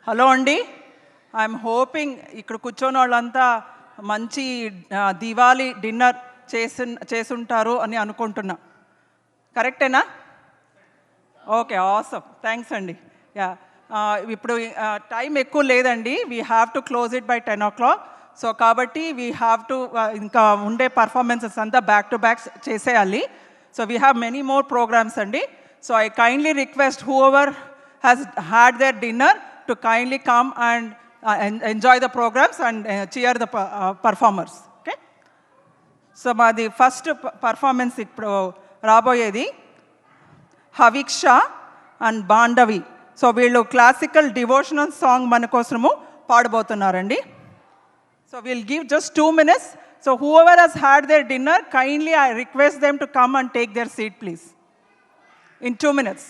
Hello అండి, I'm hoping ఇక్కడ కూర్చొని వాళ్ళంతా మంచి దివాళీ డిన్నర్ చేసుంటారు అని అనుకుంటున్నా. కరెక్టేనా? ఓకే, ఆసమ్, థ్యాంక్స్ అండి. యా, ఇప్పుడు టైం ఎక్కువ లేదండి. We have to close it by 10 o'clock. So కాబట్టి వీ హ్యావ్ టు ఇంకా ఉండే పర్ఫార్మెన్సెస్ అంతా బ్యాక్ టు బ్యాక్ చేసేయాలి. So we have many more programs అండి. So I kindly request whoever has had their dinner to kindly come and enjoy the programs and cheer the performers. Okay? So the first performance ippudu raboyedi Haviksha and Bandavi. So veellu classical devotional song mana kosamu paadabothunnarandi. So we'll give just 2 minutes. So whoever has had their dinner, kindly I request them to come and take their seat, please, in 2 minutes.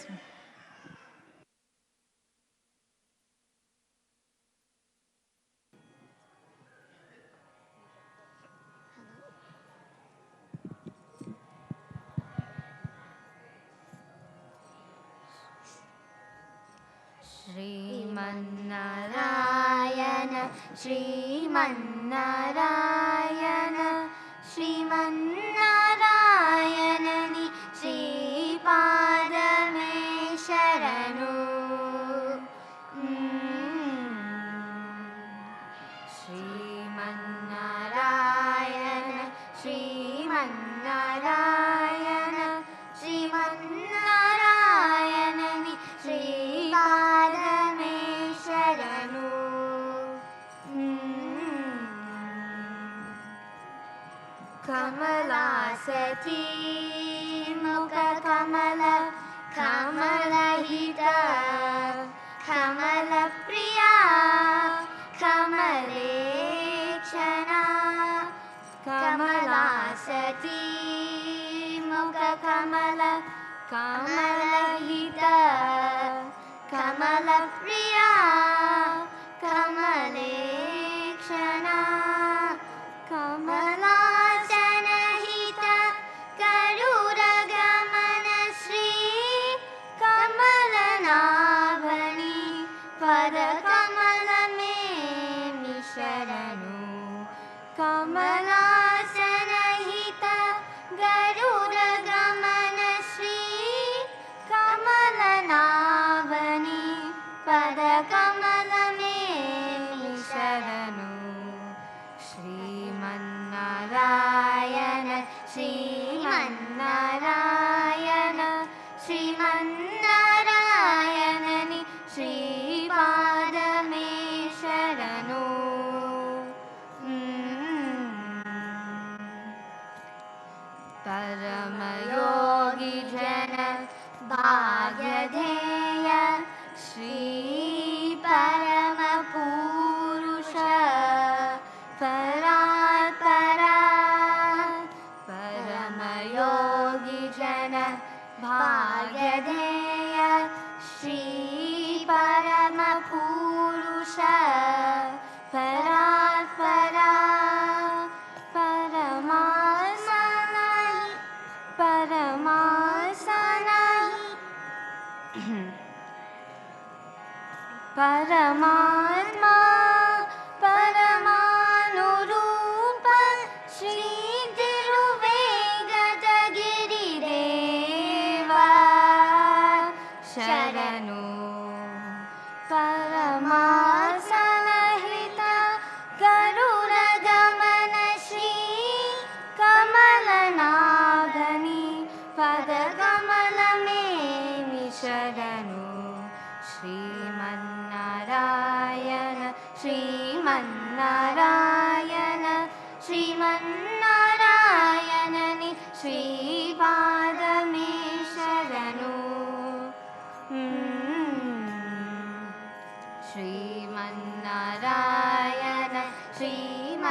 Srimannarayana Srimannarayana श्रीमन्नारायणनि श्रीपादमे शरणु श्रीमन्नारायण श्रीमन्नारायण श्रीमन्नारायणनि श्रीपादमे शरणु कमलासती मुखकमल कमलहित कमलप्रिया कमलेक्षणा कमलासती मुखकमल कमलहित कमलप्रिया कमलेक्षणा कमलासनहित करुरगमन श्री कमलनाभनि पदकमलमे शरणु कमलासनहित गरुडगमन श्री कमलनाभनि पदकमलमे शरणु श्रीमन्नारायण श्रीमन्नारायण श्रीमन्नारायणनि श्रीपादमे शरणु परमयोगी जन भाग्यधेय श्री परमपुरुष परात्परा परमयोगी जन भाग्यधेय श्री परमपुरुष परात्परा परमात्मा परमानुरूप श्री तिरुवेंकटगिरिदेव शरणु परमासनहित गरुडगमन श्री कमलनाभनि पदकमलमे शरणु श्रीमन्नारायण श्रीमन्नारायण श्रीमन्नारायणनि श्रीपादमे शरणु श्रीमन्नारायण श्रीमन्नारायण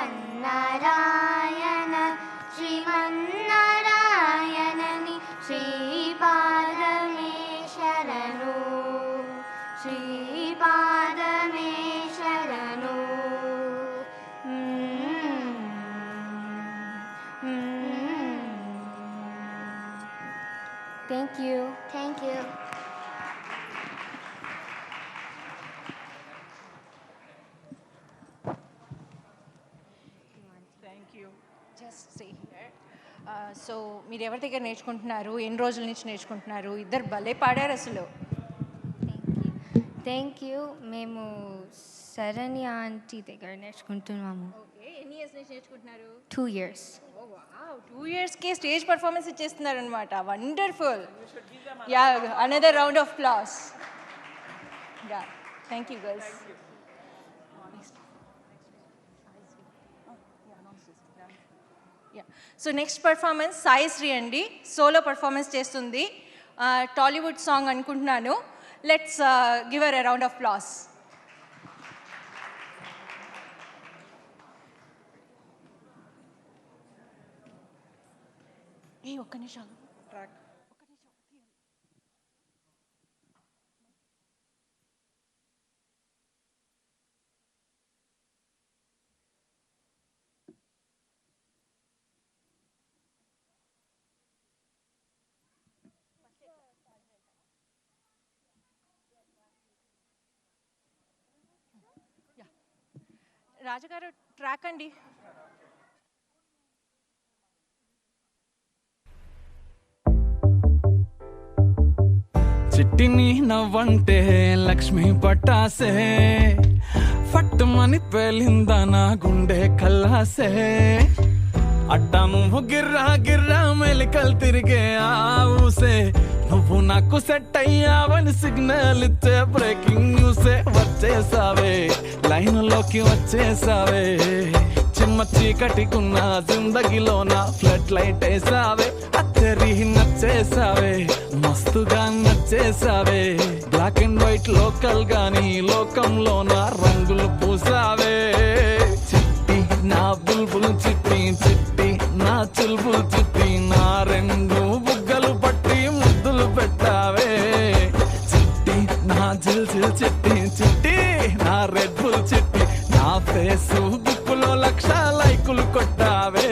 श्रीमन्नारायणनि श्रीपादमे शरणु श्रीपादमे शरणु Thank you. Thank you. Just stay here. So మీరు ఎవరి దగ్గర నేర్చుకుంటున్నారు, ఎన్ని రోజుల నుంచి నేర్చుకుంటున్నారు? ఇద్దరు భలే పాడారు అసలు. Thank you. మేము శరణ్య ఆంటీ దగ్గర నేర్చుకుంటున్నాము. ఓకే, ఎన్ని ఇయర్స్ నుంచి నేర్చుకుంటున్నారు? 2 years. 2 yearsకే స్టేజ్ పర్ఫార్మెన్స్ ఇచ్చేస్తున్నారు అనమాట. Wonderful. Yeah, another round of applause. Yeah, thank you girls. So next performance Saisri అండి, సోలో పర్ఫార్మెన్స్ చేస్తుంది. టాలీవుడ్ సాంగ్ అనుకుంటున్నాను. Let's give her a round of applause. ఒక్క నిమిషం. రాజుగారు ట్రాక్ అండి. చిట్టిని నవ్వంటే లక్ష్మి పట్టాసే, ఫట్టుమని పేలిందా నా గుండె కల్లాసే. అట్టా నువ్వు గిర్రా గిర్రా మెలికలు తిరిగే ఆ ఊసే, నువ్వు నాకు సెట్ అయ్యావని సిగ్నల్ ఇచ్చే బ్రేకింగ్ న్యూసే. వచ్చేసావే లైన్లోకి వచ్చేసావే, చిమ్మ చీకటికున్న జిందగీలో నా ఫ్లడ్ లైట్ వేసావే. అత్తరి నచ్చేసావే, మస్తుగా నచ్చేసావే. బ్లాక్ అండ్ వైట్ లోకల్ గాని లోకంలో నా రంగులు పూసావే. చిట్టి నా బుల్బుల్ చిట్టి, చిట్టి నా చుల్బుల్ చిట్టి, నా రెండు బుగ్గలు పట్టి ముద్దులు పెట్టావే. చిట్టి నా జిల్ జిల్ చిట్టి, చిట్టి నా రెడ్ బుల్ చిట్టి, నా ఫేసు బుక్కులో 1,00,000 లైకులు కొట్టావే.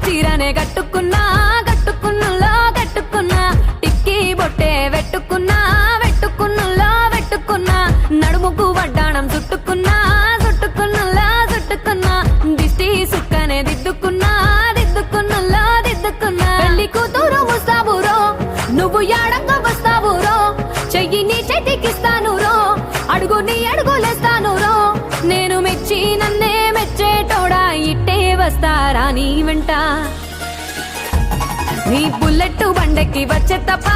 చీరనే గట్టుకున్నా గట్టుకున్నులో గట్టుకున్నా టిక్కీ బొట్టే వెట్టుకున్నా వెట్టుకున్నా యాడంగా వస్తావు రో, చెయ్యి నీ చేతికిస్తాను రో, అడుగు నీ అడుగులేస్తాను రో, నేను మెచ్చి నన్నే మెచ్చేటోడా ఇట్టే వస్తారా నీ వెంట. నీ బుల్లెట్ బండెక్కి వచ్చే తప్ప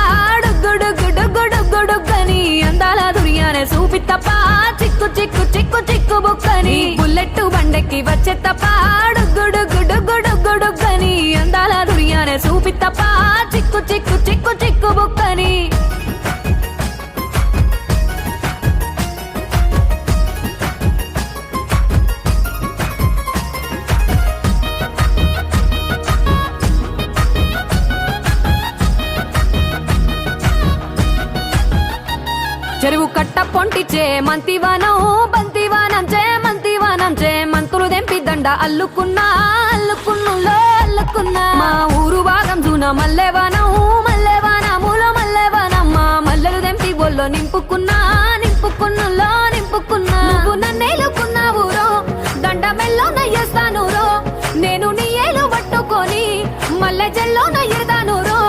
గుడుగుడుగుడుగుడుగుడుగని అందాల దుర్యానే చూపి తప్ప చిక్కు చిక్కు చిక్కు చిక్కు బుక్కని. బుల్లెట్ బండెక్కి వచ్చే తప్ప గుడుగుడుగుడుగుడుగని అందాల దుర్యానే చూపి తప్ప చిక్కు చిక్కు చిక్కు చిక్కు బుక్కని. చెరువు కట్ట పొంటిచే మంతివానం బంతివానం చే మంతివానం చే మంతులు దెంపి దండ అల్లుకున్నా అల్లుకున్నులో అల్లుకున్నా. మా ఊరు భాగం జూన మల్లెవానం మల్లెవానములో మల్లెవానం మా మల్లెలు దెంపి బొల్లో నింపుకున్నా నింపుకున్నులో నింపుకున్నా. నువ్వు నన్నేలుకున్నావు రో, దండ మెల్లో నయ్యేస్తాను రో, నేను నీ ఏలు పట్టుకొని మల్లె జల్లో నయ్యేదాను రో.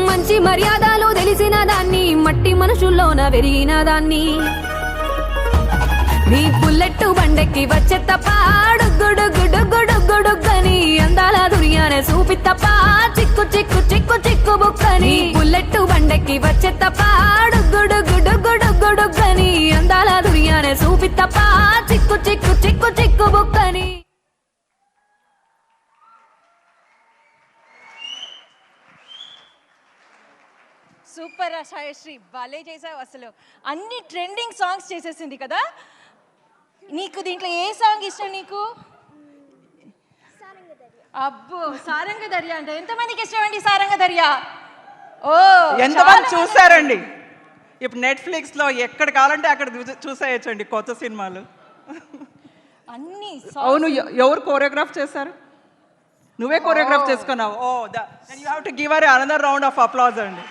మంచి మర్యాదలు తెలిసిన దాన్ని, మట్టి మనుషుల్లోన పెరిగిన దాన్ని. నీ బుల్లెట్ బండెక్కి వచ్చే తప్ప గుడుగుడుగుడుగుడుగని అందాల దుర్యానే చూపి తప్ప చిక్కు చిక్కు చిక్కు చిక్కు బుక్కని. బుల్లెట్ బండెక్కి వచ్చే తప్ప గుడుగుడుగుడుగుడుగని అందాల దుర్యానే చూపి తప్ప చిక్కు చిక్కు చిక్కు చిక్కు బుక్కని. సూపర్ సాయశ్రీ, భలే చేసావు అసలు. అన్ని ట్రెండింగ్ సాంగ్స్ చేసేసింది కదా. నీకు దీంట్లో ఏ సాంగ్ ఇష్టం నీకు? అబ్బో సారంగ దర్యా అంటే ఎంతమందికి ఇష్టం అండి సారంగ దర్యా? ఓ ఎంతమంది చూసారండి? ఇప్పుడు నెట్ఫ్లిక్స్లో ఎక్కడ కావాలంటే అక్కడ చూసేయచ్చండి కొత్త సినిమాలు. అన్ని అవును, ఎవరు కోరియోగ్రాఫ్ చేశారు? నువ్వే కోరియోగ్రాఫ్ చేసుకున్నావు. Oh you have to give er another round of applause అండి.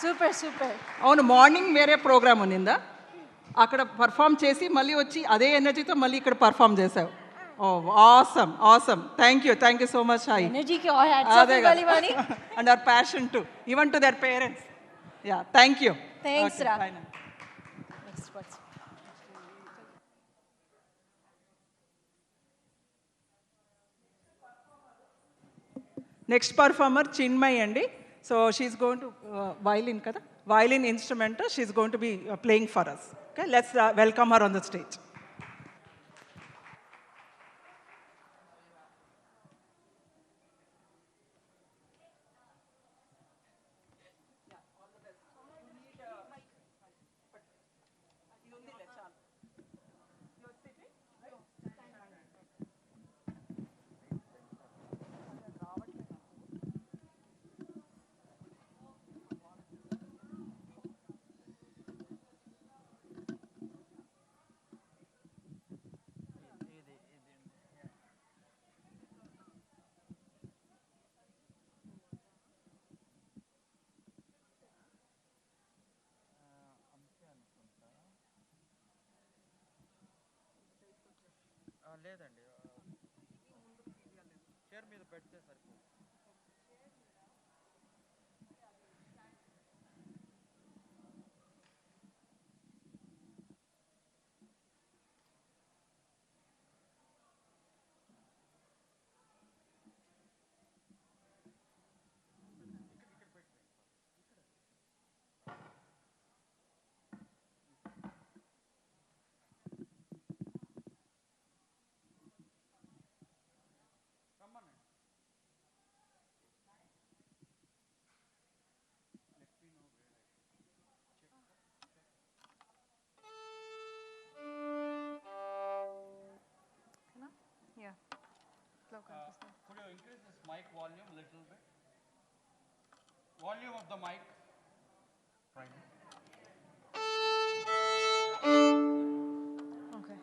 Super super. అవును, మార్నింగ్ వేరే ప్రోగ్రామ్ ఉన్నిందా? అక్కడ పర్ఫామ్ చేసి మళ్ళీ వచ్చి అదే ఎనర్జీతో మళ్ళీ ఇక్కడ పర్ఫామ్ చేసావు. Oh awesome awesome, thank you so much Sai. ఎనర్జీకి అదే and our passion to even to their parents. Yeah thank you. Thanks రా. నెక్స్ట్ పర్ఫార్మర్ చిన్మయి అండి. So she's going to violin కదా, violin instrument she's going to be playing for us. Okay, let's welcome her on the stage. లేదండి, chair మీద పెడితే సరిపోతుంది. Could you increase this mic volume a little bit? Volume of the mic. Right. Okay.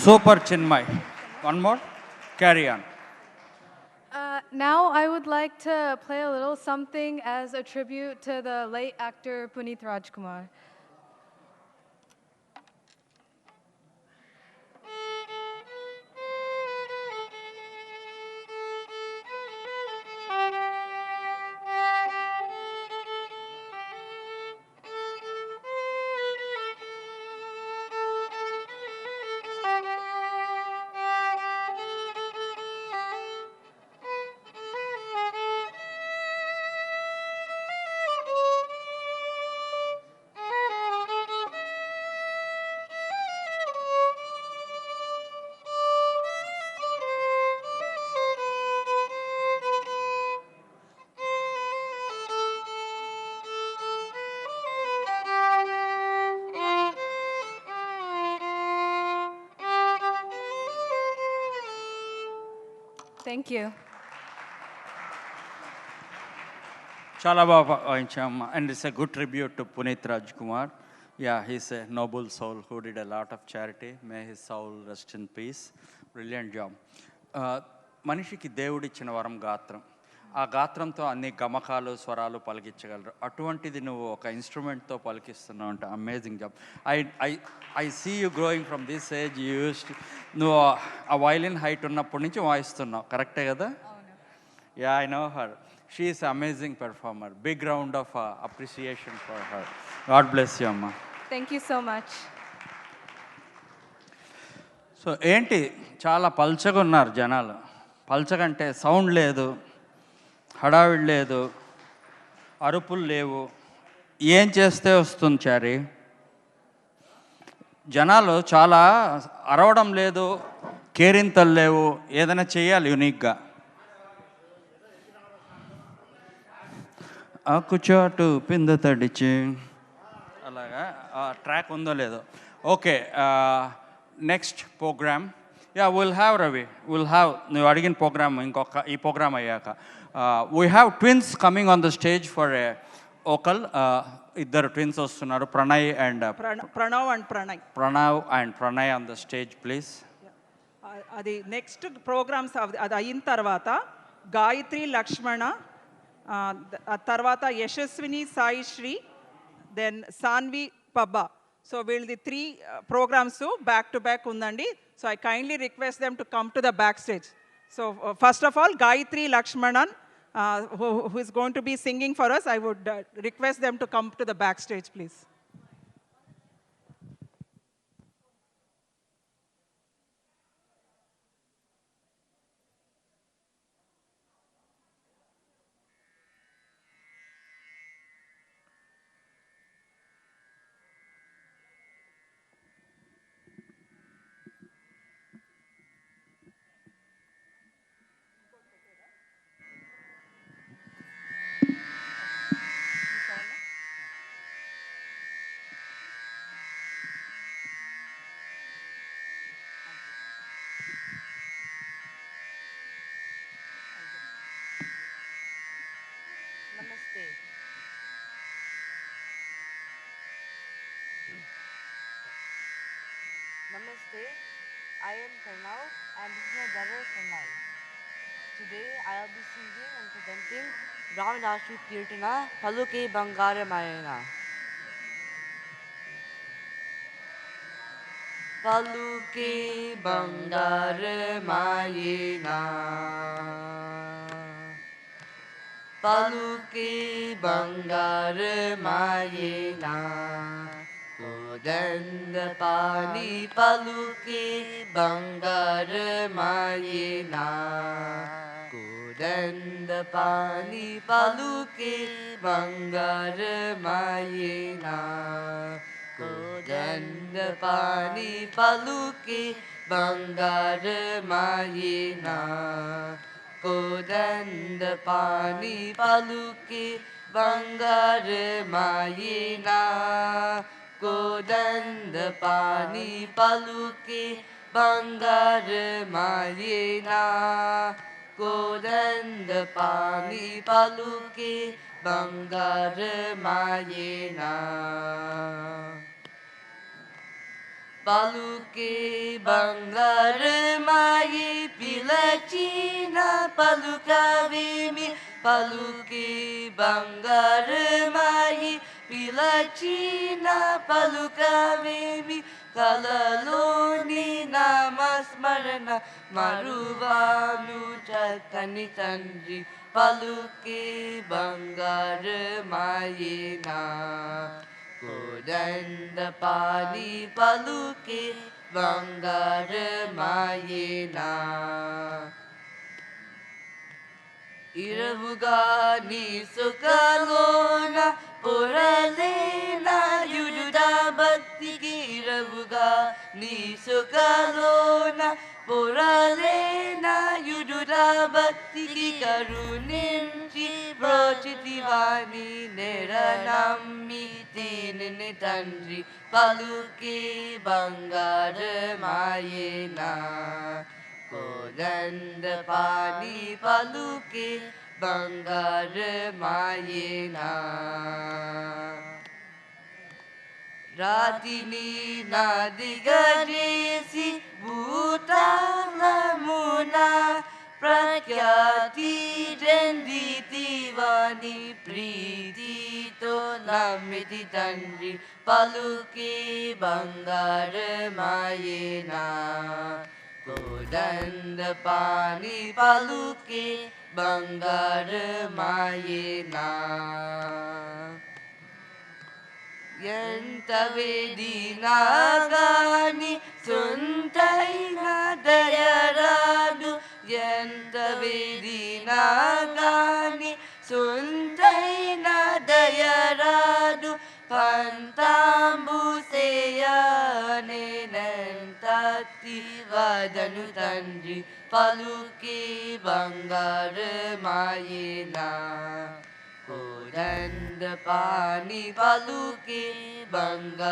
Super Chinmay. One more. Carry on. Now I would like to play a little something as a tribute to the late actor Puneeth Rajkumar. Thank you. Chala Baba Oincham, and it's a good tribute to Puneeth Rajkumar. Yeah, he's a noble soul who did a lot of charity. May his soul rest in peace. Brilliant job. మనిషికి దేవుడిచ్చిన వరం గాత్రం. ఆ గాత్రంతో అన్ని గమకాలు స్వరాలు పలికించగలరు. అటువంటిది నువ్వు ఒక ఇన్స్ట్రుమెంట్తో పలికిస్తున్నావు అంటే amazing job. I see you growing from this age used. నువ్వు ఆ వైలిన్ హైట్ ఉన్నప్పటి నుంచి వాయిస్తున్నావు, కరెక్టే కదా? Yeah, I know her. She is amazing performer. Big round of appreciation for her. God bless you అమ్మా. Thank you so much. So ఏంటి, చాలా పల్చగా ఉన్నారు జనాలు. పల్చగంటే సౌండ్ లేదు, హడావిడి లేదు, అరుపులు లేవు. ఏం చేస్తే వస్తుంది చారి? జనాలు చాలా అరవడం లేదు, కేరింతలు లేవు. ఏదైనా చేయాలి యూనిక్గా. ఆకుచాటు పింద తడిచి అలాగా ట్రాక్ ఉందో లేదో. Okay, next program. Yeah, will have Ravi, will have. నువ్వు అడిగిన ప్రోగ్రామ్ ఇంకొక ఈ ప్రోగ్రామ్ అయ్యాక we have twins coming on the stage for a vocal. ఇద్దరు ట్విన్స్ వస్తున్నారు, Pranay and Pranav and Pranay. Pranav and Pranay on the stage please. అది నెక్స్ట్ ప్రోగ్రామ్స్ అది అయిన తర్వాత గాయత్రి లక్ష్మణ, తర్వాత యశస్విని సాయి శ్రీ, దెన్ సాన్వి పబ్బా. సో వీళ్ళది 3 ప్రోగ్రామ్స్ బ్యాక్ టు బ్యాక్ ఉందండి. So I kindly request them to come to the back stage. So first of all Gayatri Lakshmanan who is going to be singing for us, I would request them to come to the back stage please. Namaste. Namaste. I am Pranav and this is my brother Pranay. Today I will be singing and presenting Ramanashri Kirtana Paluke Bangara Mayana. Paluke Bangara Mayana. Paluke Bangara Mayena. Kodanda Pani Paluke Bangara Mayena. Kodanda Pani Paluke Bangara Mayena. Kodanda Pani Paluke Bangara Mayena. Kodanda Pani Paluke Bangara Mayena. Kodanda Pani Paluke Bangara Mayena. Kodanda Pani Paluke Bangara Mayena. పలుకే బంగారమాయి పిలచిన పలుకవేమి పలుకే బంగారమాయి పిలచిన పలుకవేమి కలలోని నామస్మరణ మరువాను చక్కని తండ్రి పలుకే బంగారమాయేనా కోదండ పాని పలుకే బంగారమాయేనా ఇరవుగా నీ సుఖలోన పొరలేన యుడుడా భక్తికి ఇరవుగా నీ సుఖలోన పొరలేన యుడుడా భక్తికి కరుణించి బ్రోచితివాణి నెర నమ్మి దీనిని తండ్రి పలుకే బంగారమాయేనా కోదండ పాని పలుకే బంగారమాయేనా రాతిని నాదిగా చేసి భూతాళమున ప్రఖ్యాతి చెందితివాని ప్రీతితో నమ్మితి తండ్రి పలుకే బంగారమాయేనా కోదండ పాని పలుకే బంగారమాయేనా ఎంత వేదినా గాని సొంతైన దయరాదు ఎంత వేదినా గాని సొంతైన దయరాదు పంతాంబు సేయనేనంతతి వదను తండ్రి పలుకే బంగారమాయేనా కోదండ పాని పలుకే బంగారమాయేనా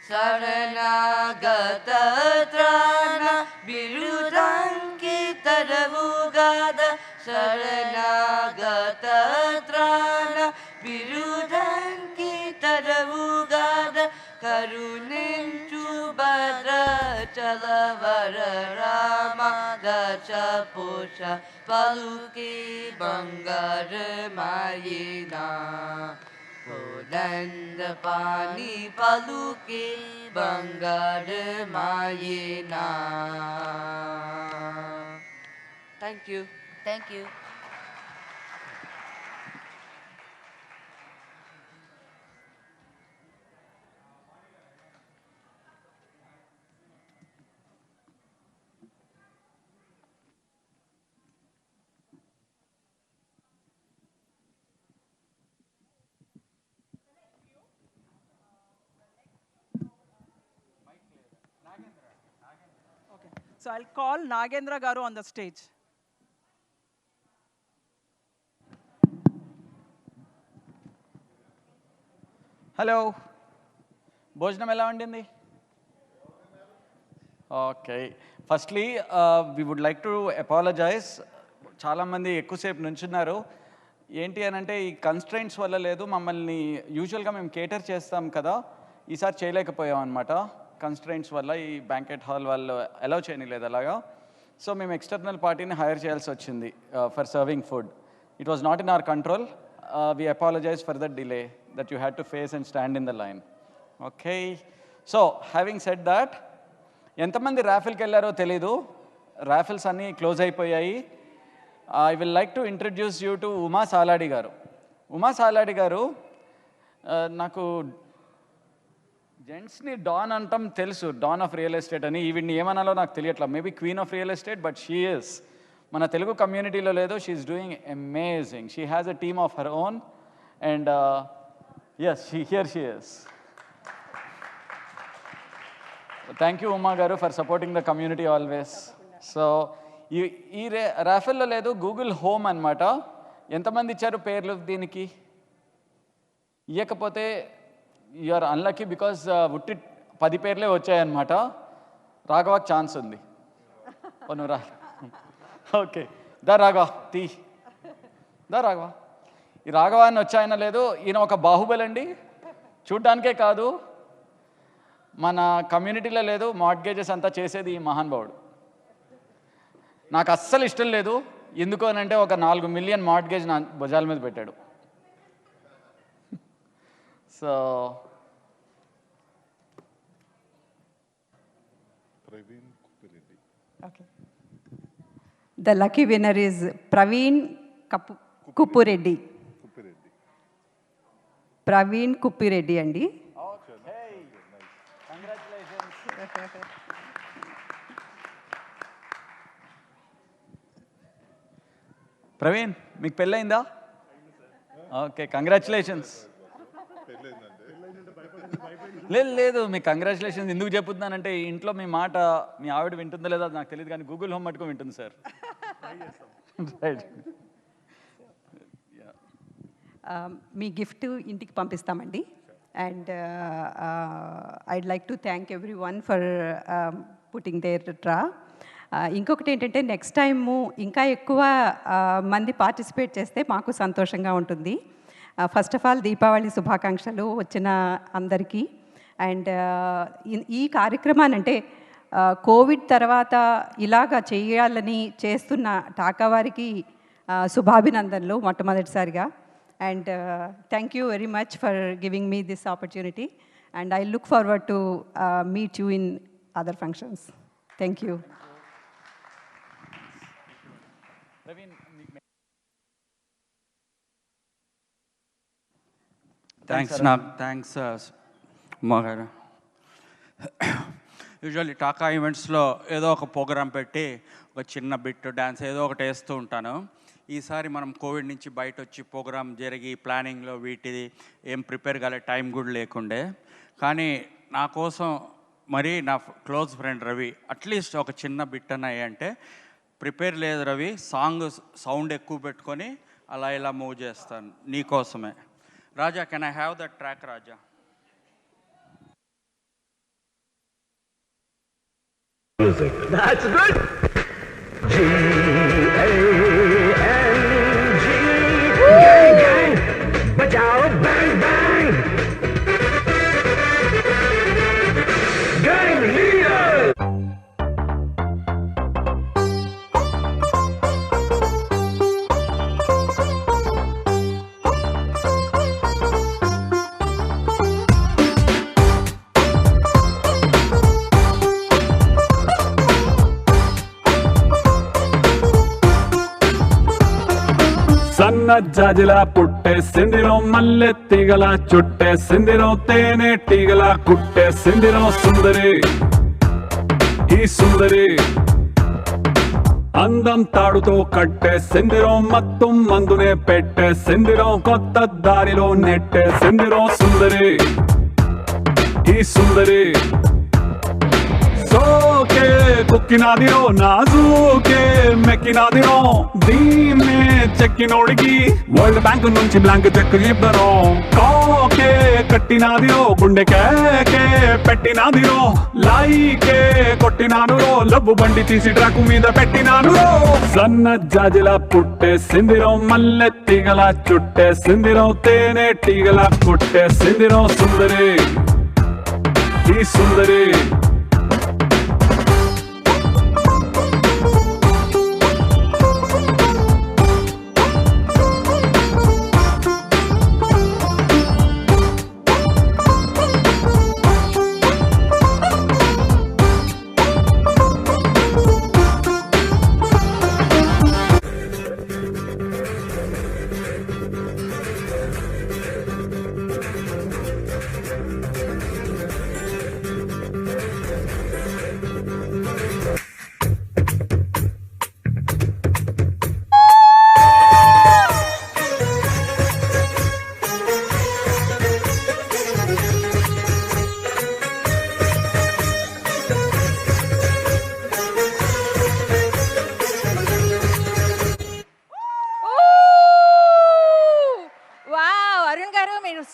శరణాగత త్రాణ బిరుదంకితరవుగాద శరణాగత త్రాణ బిరుదంకితరవుగాద కరుణించు భద్రాచలవర రామ దశ పోష పలుకే బంగారమాయేనా కోదండ పాని పలుకే బంగారమాయేనా thank you thank you So I'll call Nagendra Garu on the stage. Hello, భోజనం ఎలా ఉండింది? Okay, firstly we would like to apologize. చాలామంది ఎక్కువసేపు నుంచున్నారు. ఏంటి అని అంటే ఈ కన్స్ట్రైంట్స్ వల్ల లేదు, మమ్మల్ని యూజువల్గా మేము కేటర్ చేస్తాం కదా, ఈసారి చేయలేకపోయాం అనమాట. కన్స్ట్రైంట్స్ వల్ల ఈ బ్యాంకెట్ హాల్ వాళ్ళు అలౌ చేయలేదు అలాగా. సో మేము ఎక్స్టర్నల్ పార్టీని హైర్ చేయాల్సి వచ్చింది for serving food. It was not in our control. We apologize for that delay that you had to face and stand in the line. Okay, so having said that, ఎంతమంది ర్యాఫిల్కి వెళ్ళారో తెలీదు. Raffles అన్నీ close అయిపోయాయి. I will like to introduce you to Uma Saladi garu. Uma Saladi గారు, నాకు జెంట్స్ని don అంటాం తెలుసు, డాన్ ఆఫ్ రియల్ ఎస్టేట్ అని. ఈవిడ్ని ఏమనాలో నాకు తెలియట్లా. Maybe queen of real estate, but she is. మన తెలుగు కమ్యూనిటీలో లేదు. She is doing amazing. She has a team of her own and yes, here she is. Thank you Uma garu for supporting the community always. So ఈ రాఫెల్లో లేదు, Google home అనమాట. ఎంతమంది ఇచ్చారు పేర్లు దీనికి? ఇవ్వకపోతే యు ఆర్ అన్లక్కీ, బికాజ్ ఉట్టి 10 పేర్లే వచ్చాయన్నమాట. రాఘవాకి ఛాన్స్ ఉంది. నువ్వు రా. ఓకే, దా రాఘవ, దా రాఘవ. ఈ రాఘవాన్ని వచ్చాయన లేదు, ఈయన ఒక బాహుబలి అండి. చూడ్డానికే కాదు, మన కమ్యూనిటీలో లేదు, మార్ట్గేజెస్ అంతా చేసేది ఈ మహానుభావుడు. నాకు అస్సలు ఇష్టం లేదు, ఎందుకు అని అంటే ఒక 4 మిలియన్ మార్ట్గేజ్ నా భుజాల మీద పెట్టాడు. So Okay. The lucky winner is Praveen Kuppureddy. Praveen Kuppureddy andi. Praveen, మీకు పెళ్ళయిందా? Okay, congratulations. లేదు, మీకు కంగ్రాచులేషన్స్ ఎందుకు చెప్పుతున్నానంటే, ఇంట్లో మీ మాట మీ ఆవిడ వింటుందో లేదో నాకు తెలియదు, కానీ గూగుల్ హోమ్ మటుకు వింటుంది సార్. రైట్. మీ గిఫ్ట్ ఇంటికి పంపిస్తామండి. And I'd like to thank everyone for putting there ట్రా. ఇంకొకటి ఏంటంటే, నెక్స్ట్ టైము ఇంకా ఎక్కువ మంది పార్టిసిపేట్ చేస్తే మాకు సంతోషంగా ఉంటుంది. ఫస్ట్ ఆఫ్ ఆల్ దీపావళి శుభాకాంక్షలు వచ్చిన అందరికీ. అండ్ ఈ కార్యక్రమాన్ని అంటే కోవిడ్ తర్వాత ఇలాగా చేయాలని చేస్తున్న టాకా వారికి శుభాభినందనలు మొట్టమొదటిసారిగా. And thank you very much for giving me this opportunity. And I look forward to meet you in other functions. Thank you. Thanks Uma గారు. యూజువల్లీ టాకా ఈవెంట్స్లో ఏదో ఒక ప్రోగ్రాం పెట్టి ఒక చిన్న బిట్ డ్యాన్స్ ఏదో ఒకటి వేస్తూ ఉంటాను. ఈసారి మనం కోవిడ్ నుంచి బయట వచ్చి ప్రోగ్రాం జరిగి ప్లానింగ్లో వీటిది ఏం ప్రిపేర్ కాలే, టైం కూడా లేకుండే. కానీ నా కోసం మరి నా క్లోజ్ ఫ్రెండ్ రవి అట్లీస్ట్ ఒక చిన్న బిట్ అన్న అంటే, ప్రిపేర్ లేదు రవి, సౌండ్ ఎక్కువ పెట్టుకొని అలా ఇలా మూవ్ చేస్తాను నీకోసమే. Raja, can I have that track Raja? That's good. G-A-N-G. Gang, gang. Bajao, bang, bang. Gang leader. సన్న జాజిలా పుట్టే సిందిరం, మల్లె తీగల చుట్టే సిందిరం, తేనె టీగల కుట్టే సిందిరం, సుందరి ఈ సుందరి. అందం తాడుతో కట్టే సిందిరం, మత్తం మందునే పెట్టే సిందిరం, కొత్త దారిలో నెట్టే సిందిరం, సుందరి ఈ సుందరి. సోకే కుక్కినాదిరో, నాజూకే మెక్కినాదిరో, దీన్నే చెక్కినోడికి వరల్డ్ బ్యాంక్ నుంచి బ్లాంక్ చెక్ ఇవ్వరు. కాకే కట్టినాదిరో, గుండె కేకే పెట్టినాదిరో, లాయికే కొట్టినాను, లబ్బు బండి తీసి ట్రాకు మీద పెట్టినాను. సన్న జాజిలా పుట్టే సిందిరం, మల్లె తీగల చుట్టే సిందిరం, తేనె టీగల కుట్టే సిందిరం, సుందరి ఈ సుందరి.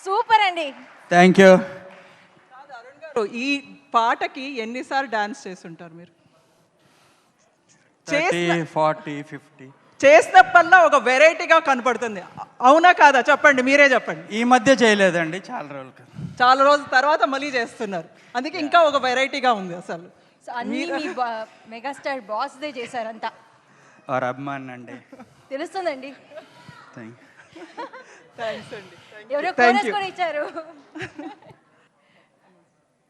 సూపర్ అండి. Thank you. ఈ పాటకి ఎన్నిసార్లు డాన్స్ చేస్తుంటారు మీరు? 30, 40, 50 చేసినప్పల్లా ఒక వెరైటీగా కనపడుతుంది. అవునా కాదా చెప్పండి, మీరే చెప్పండి. ఈ మధ్య చేయలేదండి, చాలా రోజులు కదా. చాలా రోజుల తర్వాత మళ్ళీ చేస్తున్నారు, అందుకే ఇంకా ఒక వెరైటీగా ఉంది అసలు. సో అన్నీ మీ మెగాస్టార్ బాస్దే చేశారంతా, వారు అభిమాన్ అండి. తెలుస్తుందండి. థ్యాంక్స్ అండి. ఎవరో కోరస్ కూడా ఇచ్చారు.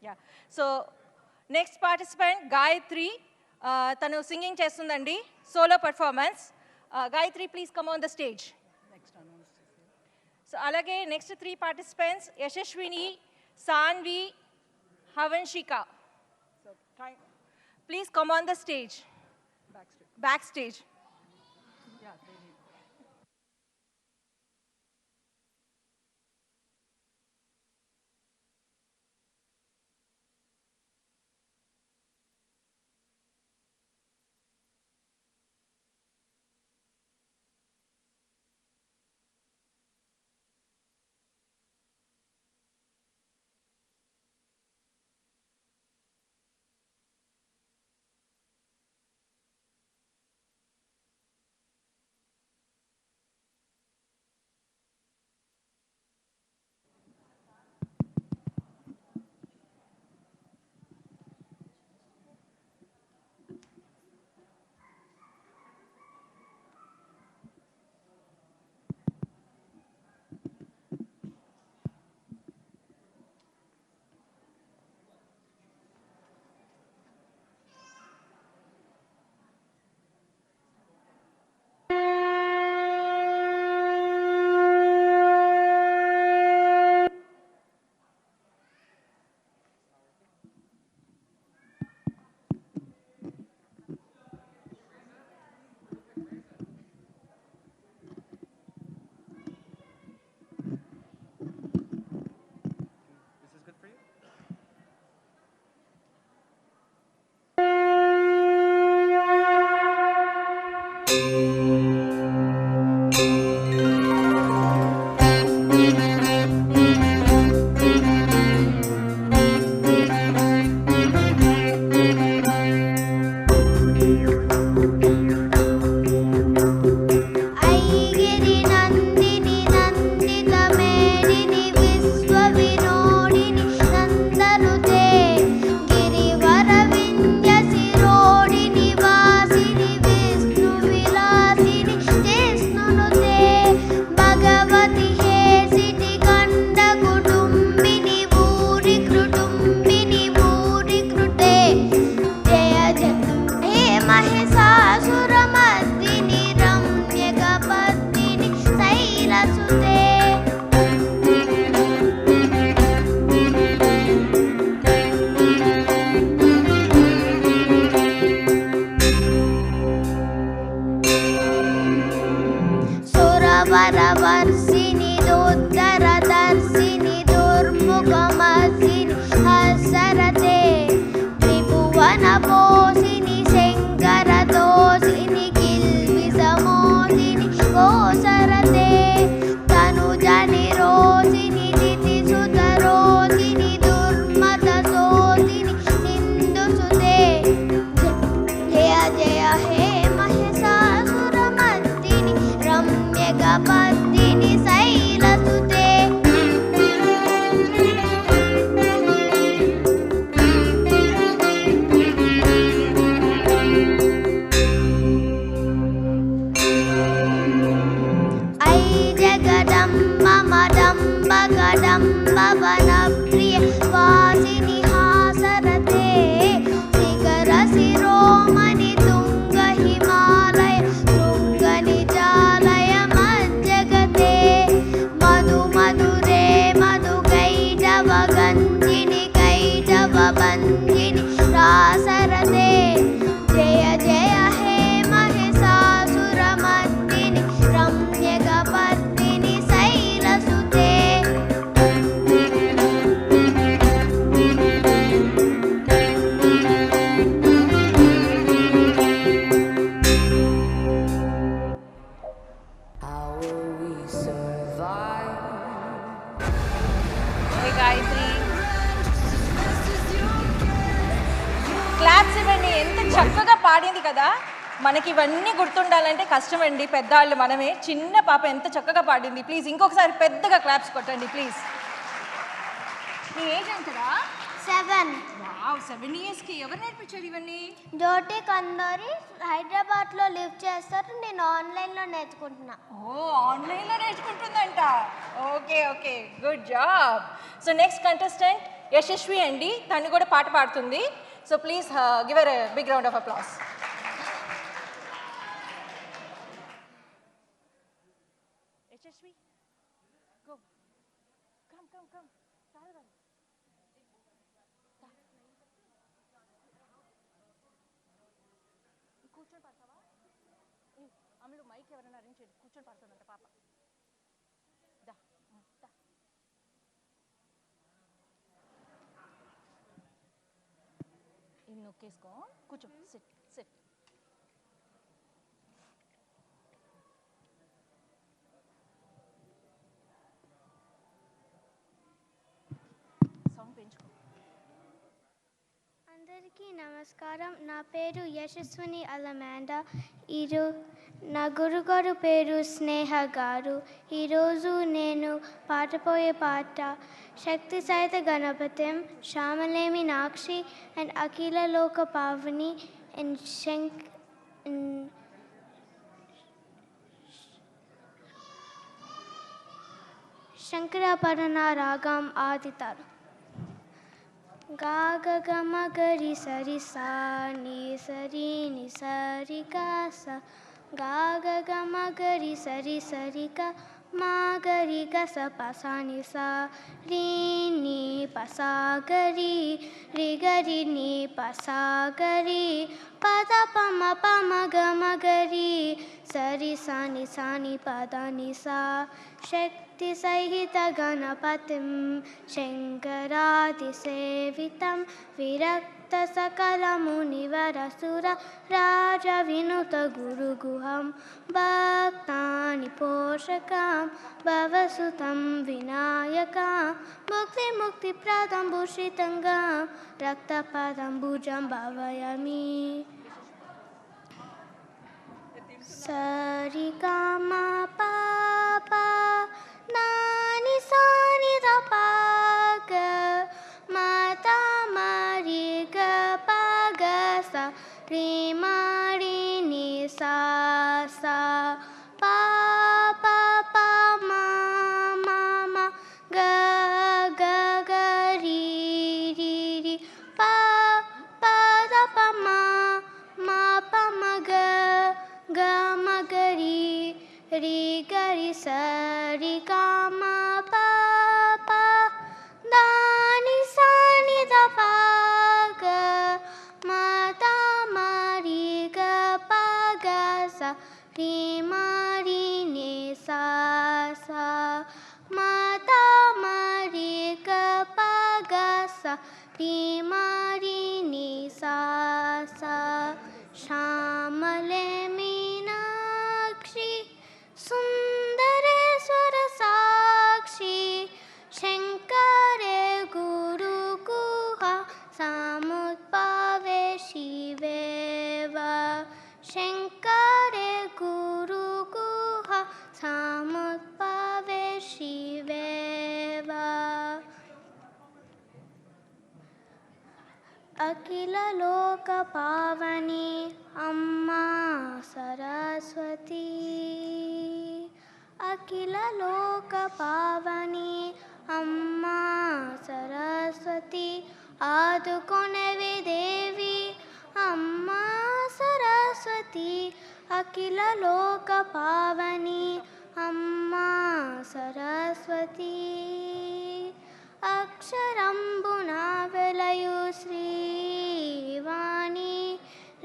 Yeah, so next participant Gayatri, తను సింగింగ్ చేస్తుందండి, solo performance. Gayatri please come on the stage. So అలాగే next 3 participants Yashaswini, Saanvi, Havanshika. Please come on the stage, back stage. వరవర్షిణి దుర్ధరదర్శిని దుర్ముఖమర్షిని హసరతే త్రిభువన పోషిని శంకర దోషిని కిల్విషమోషిని కోసరతే తనుజని రోషిని దితిసుత రోషిని దుర్మత శోషిని సింధుసుతే జయ జయ హే మహిషాసురమర్దిని రమ్యకపర్దిని శైలసుతే ఐ జగదంబ మదంబ గదంబ వనప్రియ వాసిని హాసరతే శిఖర శిరోమణి తుంగ హిమాలయ శృంగ నిజాలయ మజ్జగతే మధు మధురే మధు కైటవ గంజిని కైటవ బంధిని రాసరతే జయ జయ హే మహిషాసురమర్దిని రమ్యకపర్దిని శైలసుతే హే గాయత్రి, క్లాప్స్ ఇవ్వండి. ఎంత చక్కగా పాడింది కదా. మనకి ఇవన్నీ గుర్తుండాలంటే కష్టమండి, పెద్దవాళ్ళు మనమే. చిన్న పాప ఎంత చక్కగా పాడింది. ప్లీజ్ ఇంకొకసారి పెద్దగా క్లాప్స్ కొట్టండి ప్లీజ్. నీ ఏజ్ ఎంతరా? 7. వావ్, 7 ఇయర్స్కి ఎవరు నేర్పించారు ఇవన్నీ? జ్యోతి కందోరి హైదరాబాద్లో లివ్ చేస్తారు, నేను ఆన్లైన్లో నేర్చుకుంటున్నా. ఓ, ఆన్లైన్లో నేర్చుకుంటుందంట. Okay okay, good job. So next contestant Yashasvi అండి, తను కూడా పాట పాడుతుంది. So please give her a big round of applause. Yashasvi, go, come come come, కూర్చొని పడతావా? అమలు మైక్ ఎవరైనా అరేంజ్ చేయండి, కూర్చొని పడుతుందంట పాప. దా దా. ఇది నొక్కేసుకో, కూర్చో, సిట్ సిట్. సౌండ్ పెంచుకో. అందరికీ నమస్కారం. నా పేరు యశస్విని అలమాండా. నా గురుగారు పేరు స్నేహ గారు. ఈరోజు నేను పాడబోయే పాట శక్తి సహిత గణపతిం, శ్యామలేమి నాక్షి అండ్ అఖిల లోక పావని అండ్ శంకరాభరణ రాగం ఆదితారు. గా గ గ మ గరి సరి సా ని సరి ని సరి గా స, గా గ గ మ గరి సరి సరి గా మా గరి గ స ప సా ని సా రి ని ప సా గరి రి గరి ని ప సా గరి ప ద ప మ గ మ గరి సరి సా ని ప ద ని సా. శక్తి సహిత గణపతిం శంకరాది సేవితం విరక్త సకల మునివరసుర రాజ వినుత గురుగుహం భక్తాని పోషకం భవసుతం వినాయకం ముక్తి ప్రదం భూషితంగా రక్తపదం భుజం భవయామి. సరి గా మా పా పా నాని సాని ద పా గ మా తా మరి గ పా గ సా రి మా రి ని సా సా పా పా పా మా మా మా గ గ గ రి రి రి పా పా ద ప మా మా ప మ గ గ మ గరి రి గరి సరి గా మా పా పా దాని సాని ద పా గ మా తా మరి గ పా గ సా రి మా రి ని సా సా మా తా మరి గ పా గ సా రి మా రి ని సా సా. శ్యామలే మీనాక్షి సుందరేశ్వర సాక్షి శంకరే గురు గుహ సముద్భవే శివేవ. శంకరే గురు గుహ సముద్భవే శివేవ. అఖిల లోక పావని అమ్మా సరస్వతి, అఖిల లోక పావని అమ్మా సరస్వతి ఆదుకొనవే దేవి అమ్మా సరస్వతి. అఖిల లోక పావని అమ్మా సరస్వతి అక్షరంబున వెలయు శ్రీవాణి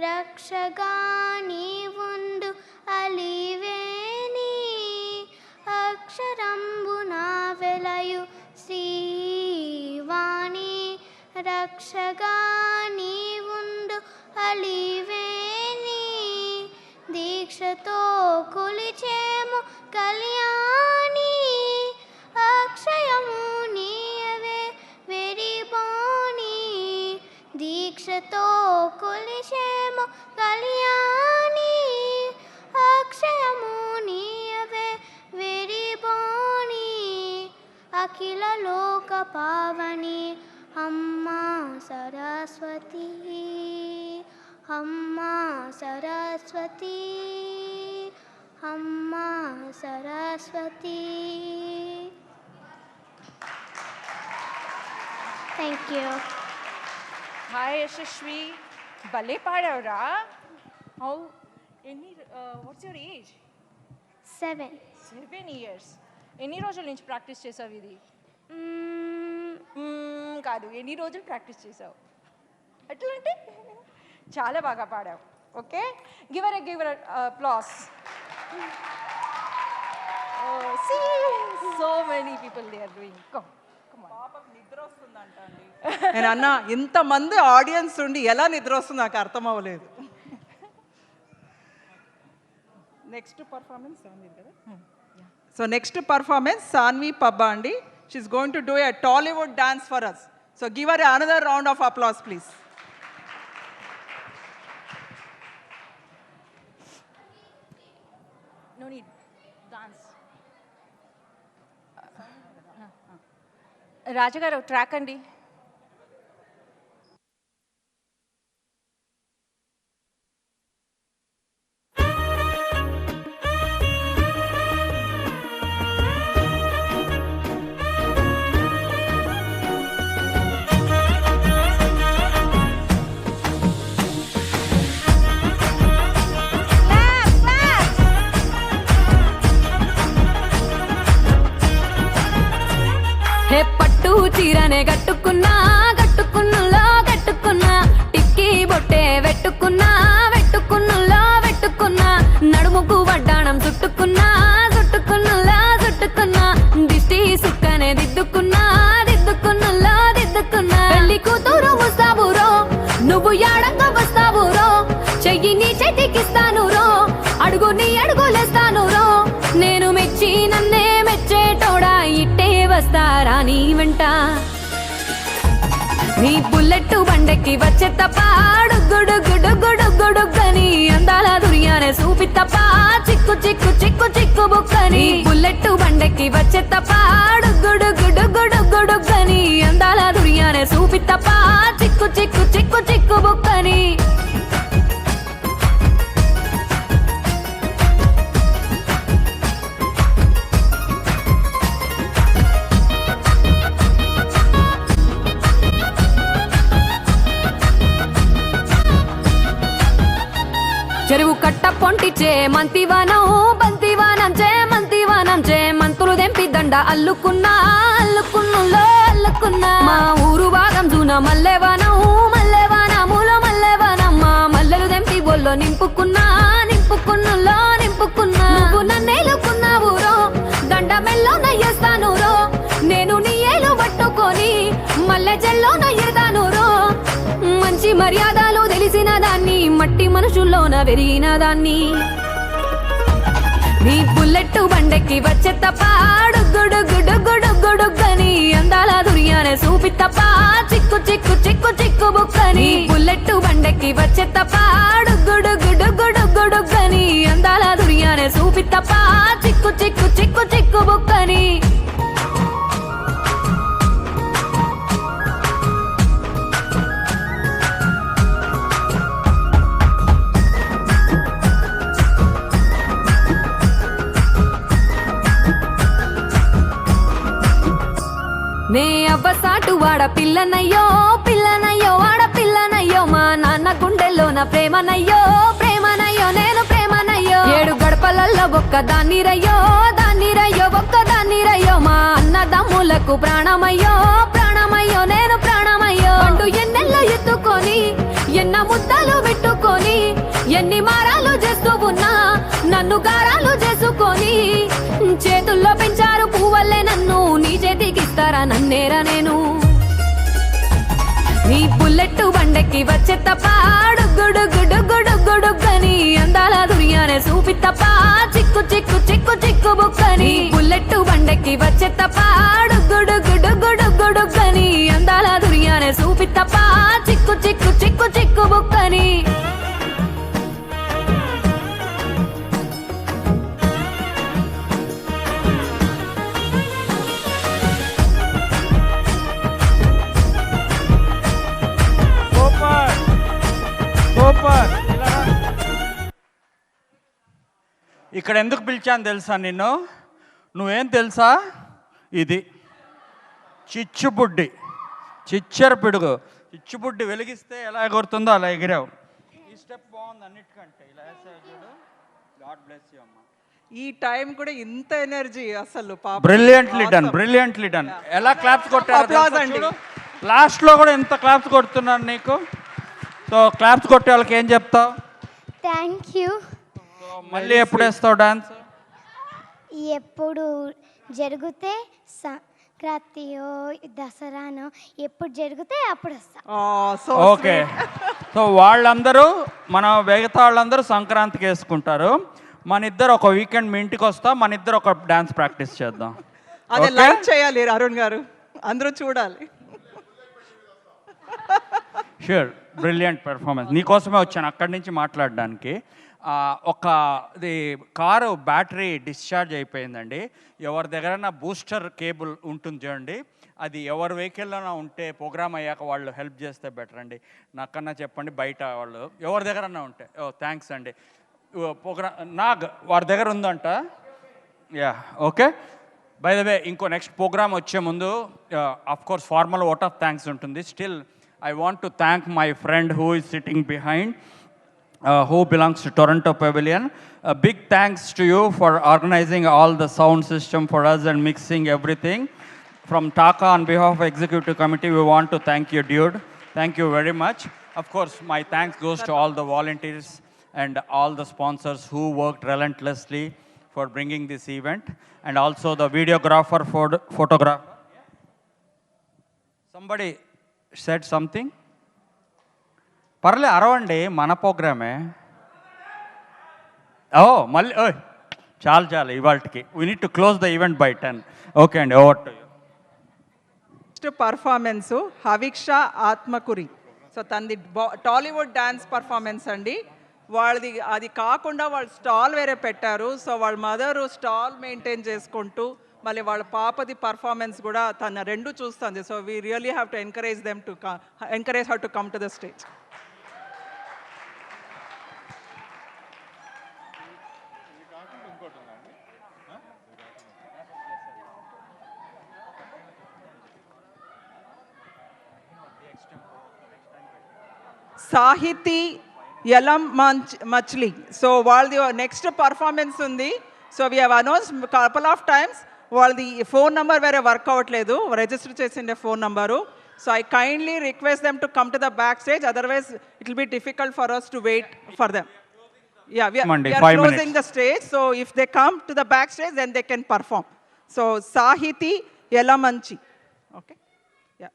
రక్షగాని ఉండు అలివేణి. అక్షరంబున వెలయు శ్రీవాణి రక్షగాని ఉండు అలివేణి. దీక్షతో కొలిచేము కళ్యాణి అక్షయము నీయవే వెరిబోని. దీక్షతో కొలిచేము కళ్యాణి పావని అమ్మా సరస్వతి అమ్మా సరస్వతి అమ్మా Saraswati. Thank you. Hi Yashasvi, భలే పాడావురా. హౌ ఎన్ని వాట్స్ యువర్ ఏజ్? 7. 7 years. ఎన్ని రోజుల నుంచి ప్రాక్టీస్ చేసావు ఇది? కాదు, ఎన్ని రోజులు ప్రాక్టీస్ చేసావు? అట్లా అంటే చాలా బాగా పాడావు. Okay, give her applause. So many people they are doing. నిద్ర వస్తుందంట అండి. నేను అన్నా ఇంతమంది ఆడియన్స్ ఉండి ఎలా నిద్ర వస్తుంది నాకు అర్థం అవ్వలేదు. నెక్స్ట్ పర్ఫార్మెన్స్ సాన్వి కదా. సో నెక్స్ట్ పర్ఫార్మెన్స్ సాన్వి పబ్బా అండి. She's going to do a Tollywood dance for us. So give her another round of applause please. No need dance. రాజుగారు ట్రాక్ అండి. హే పట్టు చీరనే కట్టుకున్నా కట్టుకున్నులో కట్టుకున్నా టిక్కీ బొట్టే వెట్టుకున్నా వెట్టుకున్నులో వెట్టుకున్నా నడుముకు వడ్డాణం చుట్టుకున్నా చుట్టుకున్నులో చుట్టుకున్నా దిష్టి సుక్కనే దిద్దుకున్నా దిద్దుకున్నులో దిద్దుకున్నా. పెళ్లి కూతురు వస్తావురో నువ్వు యాడంగా వస్తావురో చెయ్యి నీ చేతికిస్తాను రో అడుగు నీ అడుగులేస్తాను రో నేను మెచ్చి నన్నే మెచ్చేటోడా ఇట్టే వస్తారా నీ వెంట. నీ బుల్లెట్ బండెక్కి వచ్చే తప్ప గుడుగుడుగుడుగుడుగుడుగని అందాల దుర్యానే చూపి తప్ప చిక్కు చిక్కు చిక్కు చిక్కు బుక్కని. బుల్లెట్ బండెక్కి వచ్చే తప్ప గుడుగుడుగుడుగుడుగని అందాల దుర్యానే చూపి తప్ప చిక్కు చిక్కు చిక్కు చిక్కు బుక్కని. చెరువు కట్ట పొంటిచే మంతివానం బంతివానం చే మంతివానం చే మంతులు దెంపి దండ అల్లుకున్నా అల్లుకున్నులో అల్లుకున్నా. మా ఊరు భాగం జూన మల్లెవానం మల్లెవానములో మల్లెవానం మా మల్లెలు దెంపి బొల్లో నింపుకున్నా నింపుకున్నులో నింపుకున్నా. నువ్వు నన్నేలుకున్నావు రో దండ మెల్లో నయ్యేస్తాను రో నేను నీ ఏలు పట్టుకొని మల్లె జల్లో నయ్యేదాను రో. మంచి మర్యాదలు తెలిసిన దాన్ని మట్టి మనుషుల్లోన పెరిగిన దాన్ని. నీ బుల్లెట్ బండెక్కి వచ్చే తప్ప గుడుగుడుగుడుగుడుగని అందాల దుర్యానే చూపి తప్ప చిక్కు చిక్కు చిక్కు చిక్కు బుక్కని. బుల్లెట్ బండెక్కి వచ్చే తప్ప గుడుగుడుగుడుగుడుగని అందాల దుర్యానే చూపి తప్ప చిక్కు చిక్కు చిక్కు చిక్కు బుక్కని. నే అవ్వసాటు వాడ పిల్లనయ్యో పిల్లనయ్యో వాడ పిల్లనయ్యో మా నాన్న గుండెల్లోన ప్రేమనయ్యో ప్రేమనయ్యో నేను ప్రేమనయ్యో. 7 గడపలల్లో ఒక్క దాన్ని రయ్యో దాన్ని రయ్యో ఒక్క దాన్ని రయ్యో మా అన్నదమ్ములకు ప్రాణమయ్యో ప్రాణమయ్యో నేను ప్రాణమయ్యో. అంటూ ఎన్నెల్లో ఎత్తుకొని ఎన్న ముద్దలు పెట్టుకొని ఎన్ని మారాలు చేస్తూ ఉన్నా నన్ను గారాలు చేసుకొని చేతుల్లో పెంచారు పువ్వల్లే నన్ను నీ చేతికిస్తారా నన్నేరా నేను. నీ బుల్లెట్ బండెక్కి వచ్చే తప్ప గుడుగుడుగుడుగుడుగని అందాల దుర్యానే చూపి తప్ప చిక్కు చిక్కు చిక్కు చిక్కు బుక్కని. బుల్లెట్ బండెక్కి వచ్చే తప్ప గుడుగుడుగుడుగుడుగని అందాల దుర్యానే చూపి తప్ప చిక్కు చిక్కు చిక్కు చిక్కు బుక్కని. ఇక్కడ ఎందుకు పిలిచాను తెలుసా నిన్ను? నువ్వేం తెలుసా? ఇది చిచ్చుబుడ్డి, చిచ్చర పిడుగు. చిచ్చుబుడ్డి వెలిగిస్తే ఎలా ఎగురుతుందో అలా ఎగిరావు. ఈ స్టెప్ బాగుంది అన్నిటికంటే. ఇలా వేసావు చూడు. గాడ్ బ్లెస్ యూ అమ్మా. ఈ టైం కూడా ఇంత ఎనర్జీ అసలు బ్రిలియంట్లీ డన్, బ్రిలియంట్లీ డన్. ఎలా క్లాప్స్ Applause అండి. కొట్టారు లాస్ట్లో కూడా ఎంత క్లాప్స్ కొడుతున్నాను నీకు. సో క్లాప్స్ కొట్టే వాళ్ళకి ఏం చెప్తావు? Thank you. మళ్ళీ ఎప్పుడు వేస్తావు డాన్స్? ఎప్పుడు జరిగితే సంక్రాంతియో దసరానో ఎప్పుడు జరిగితే అప్పుడు వస్తా. ఓకే. సో వాళ్ళందరూ మన మిగతా వాళ్ళందరూ సంక్రాంతికి వేసుకుంటారు. మన ఇద్దరు ఒక వీకెండ్ మీ ఇంటికి వస్తా, మన ఇద్దరు ఒక డాన్స్ ప్రాక్టీస్ చేద్దాం. అదే లైక్ చేయాలి అరుణ్ గారు, అందరూ చూడాలి. Sure, brilliant performance. నీకోసమే వచ్చాను అక్కడి నుంచి మాట్లాడడానికి. ఇది కారు బ్యాటరీ డిశ్చార్జ్ అయిపోయిందండి. ఎవరి దగ్గరైనా బూస్టర్ కేబుల్ ఉంటుంది చూడండి, అది ఎవరి వెహికల్లోనా ఉంటే ప్రోగ్రామ్ అయ్యాక వాళ్ళు హెల్ప్ చేస్తే బెటర్ అండి. నాకన్నా చెప్పండి, బయట వాళ్ళు ఎవరి దగ్గరన్నా ఉంటే. థ్యాంక్స్ అండి. నాగ్ వాడి దగ్గర ఉందంట. Yeah okay. By the way ఇంకో నెక్స్ట్ ప్రోగ్రామ్ వచ్చే ముందు course formal vote of thanks ఉంటుంది. Still I want to thank my friend who is sitting behind, who belongs to Toronto Pavilion. A big thanks to you for organizing all the sound system for us and mixing everything. From Taka, on behalf of Executive Committee, we want to thank you, dude. Thank you very much. Of course, my thanks goes to all the volunteers and all the sponsors who worked relentlessly for bringing this event, and also the videographer, photographer. Somebody said something. పర్లే అరవండి, మన ప్రోగ్రామే. మళ్ళీ చాలు ఇవాళకి. We need to close the event by 10. Okay అండి, over to you. Next performance Haviksha Atmakuri. So తనది Tollywood dance performance అండి. వాళ్ళది అది కాకుండా వాళ్ళు స్టాల్ వేరే పెట్టారు. సో వాళ్ళ మదరు స్టాల్ మెయింటైన్ చేసుకుంటూ మళ్ళీ వాళ్ళ పాపది పర్ఫార్మెన్స్ కూడా తన రెండు చూస్తుంది. So we really have to encourage her to come to the stage. Sahiti Yalam మచ్లీ. సో వాళ్ళది నెక్స్ట్ పర్ఫార్మెన్స్ ఉంది. So we have announce couple of times. వాళ్ళది ఫోన్ నెంబర్ వేరే వర్క్ అవ్వట్లేదు, రిజిస్టర్ చేసిండే phone number. So I kindly request them to come to the back stage, otherwise it will be difficult for us to wait for them. Yeah, we are closing the stage. So if they come to the back stage, then they can perform. So Sahiti Yelamanchi. Okay. Yeah.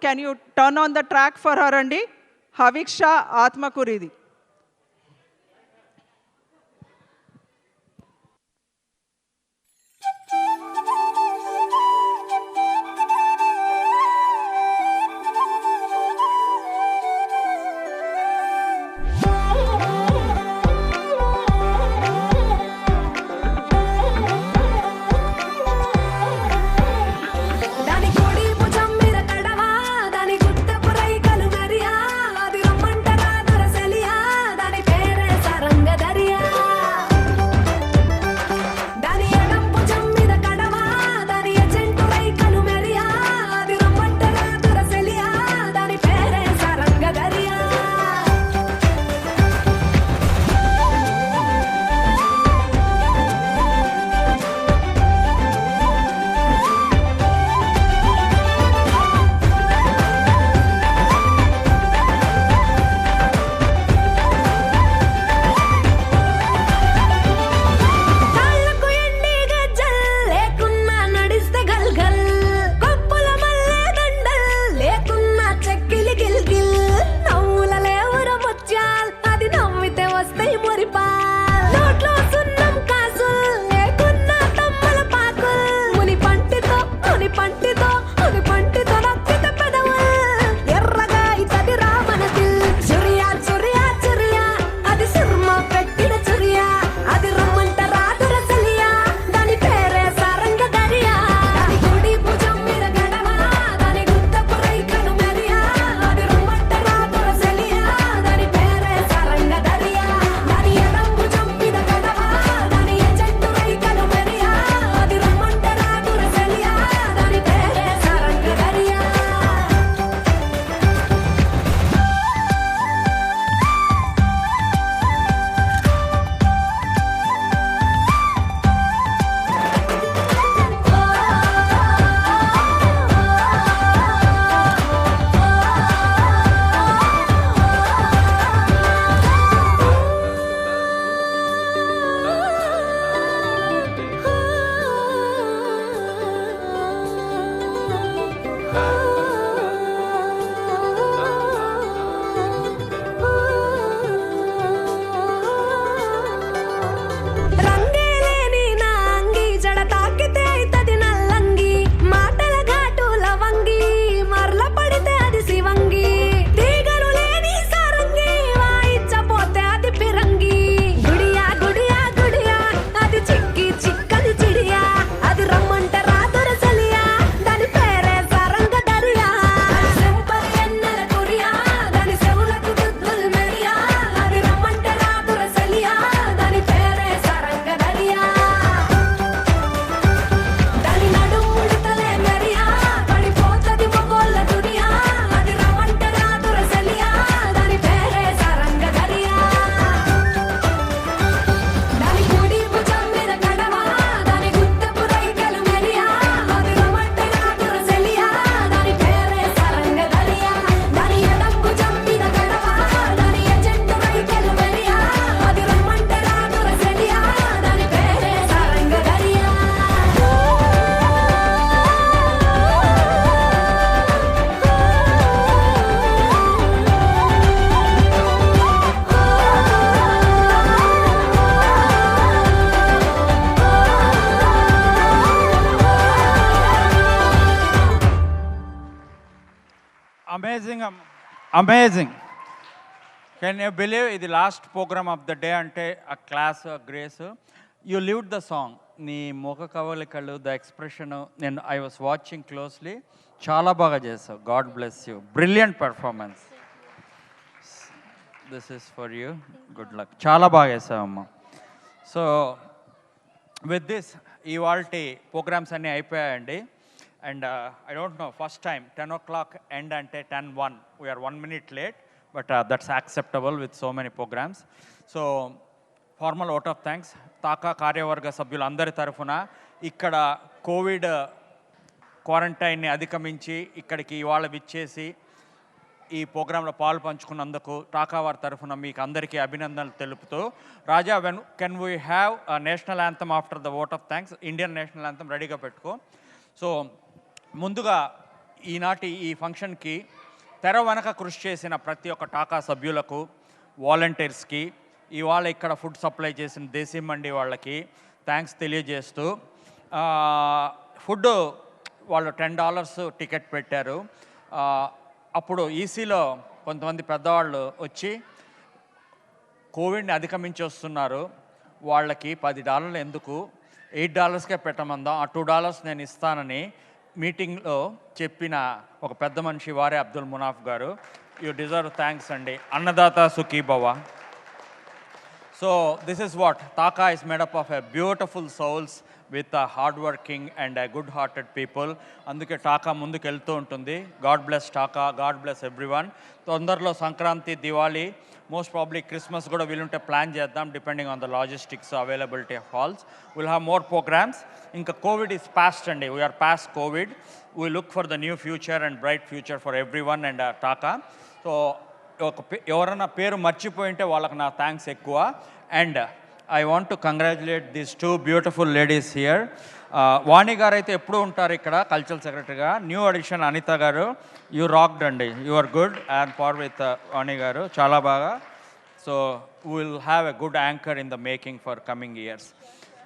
Can you turn on the track for her, Andi? Haviksha Atmakuridi. దాని గుట్టపురై కలు మెరియా అది రమ్మంటరా దొరసెలియా amazing amazing. Can you believe ఇది last program of the day అంటే ఆ class grace you lived the song. నీ ముఖ కవలికలు the expression I was watching closely. చాలా బాగా చేసావు. God bless you. Brilliant performance. This is for you. Good luck. చాలా బాగా చేసావమ్మా. సో విత్ దిస్ ఇవాళ ప్రోగ్రామ్స్ అన్నీ అయిపోయాయండి. And I don't know first time 10 o'clock end అంటే 10:01. We are 1 minute late, but that's acceptable with so many programmes. So formal vote of thanks TAKA కార్యవర్గ సభ్యులందరి తరఫున ఇక్కడ కోవిడ్ క్వారంటైన్ని అధిగమించి ఇక్కడికి ఇవాళ విచ్చేసి ఈ ప్రోగ్రాంలో పాలు పంచుకున్నందుకు టాకా వారి తరఫున మీకు అందరికీ అభినందనలు తెలుపుతూ, Raja can we have national anthem after the vote of thanks? Indian national anthem రెడీగా పెట్టుకో. సో ముందుగా ఈనాటి ఈ ఫంక్షన్కి తెర వెనక కృషి చేసిన ప్రతి ఒక్క టాకా సభ్యులకు, వాలంటీర్స్కి, ఇవాళ ఇక్కడ ఫుడ్ సప్లై చేసిన దేశీ మండి వాళ్ళకి థ్యాంక్స్ తెలియజేస్తూ, ఫుడ్ వాళ్ళు $10 టికెట్ పెట్టారు. అప్పుడు ఈసీలో కొంతమంది పెద్దవాళ్ళు వచ్చి కోవిడ్ని అధిగమించి వస్తున్నారు, వాళ్ళకి $10 ఎందుకు, $8కే పెట్టమందాం, ఆ $2 నేను ఇస్తానని మీటింగ్లో చెప్పిన ఒక పెద్ద మనిషి వారే అబ్దుల్ మునాఫ్ గారు. యూ డిజర్వ్ థ్యాంక్స్ అండి. అన్నదాత సుఖీ భవ. So this is what TAKA is made up of a beautiful souls with hard working and good hearted people. అందుకే టాకా ముందుకు వెళ్తూ ఉంటుంది. God bless TAKA. God bless everyone. తొందరలో Sankranti, Diwali, most probably Christmas కూడా వీలుంటే ప్లాన్ చేద్దాం, depending on the logistics availability of halls. Will have more programmes. ఇంకా Covid is past అండి. We are past Covid. We look for the new future and bright future for everyone and TAKA. So ఎవరైనా పేరు మర్చిపోయింటే వాళ్ళకి నా thanks ఎక్కువ. And I want to congratulate these 2 beautiful ladies here. Vani గారు అయితే ఎప్పుడూ ఉంటారు ఇక్కడ కల్చరల్ సెక్రటరీగా. న్యూ అడిషన్ అనిత గారు, యూ రాక్డ్ అండి. You are good and far with Vani గారు చాలా బాగా. So will have a good anchor in the making for coming years.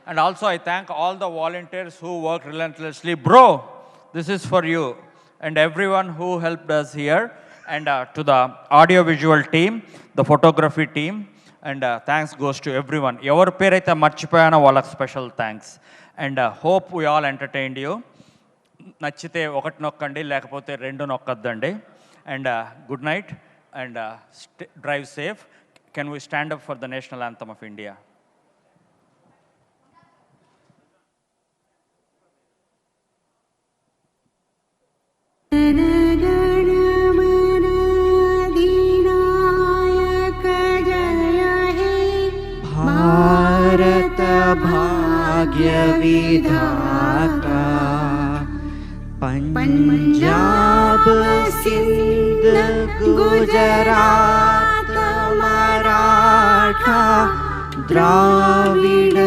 And also I thank all the volunteers who work relentlessly. Bro, this is for you and every one who helped us here. And to the audio visual team, the photography team, and thanks goes to everyone. Evaru peraithe marchipayana vallaki special thanks. And hope we all entertained you. Nachite okati nokkandi lekapothe rendu nokkaddandi. And good night and drive safe. Can we stand up for the national anthem of India? Bharat भाग्य विधाता, पंजाब सिंध गुजरात मराठा द्राविड़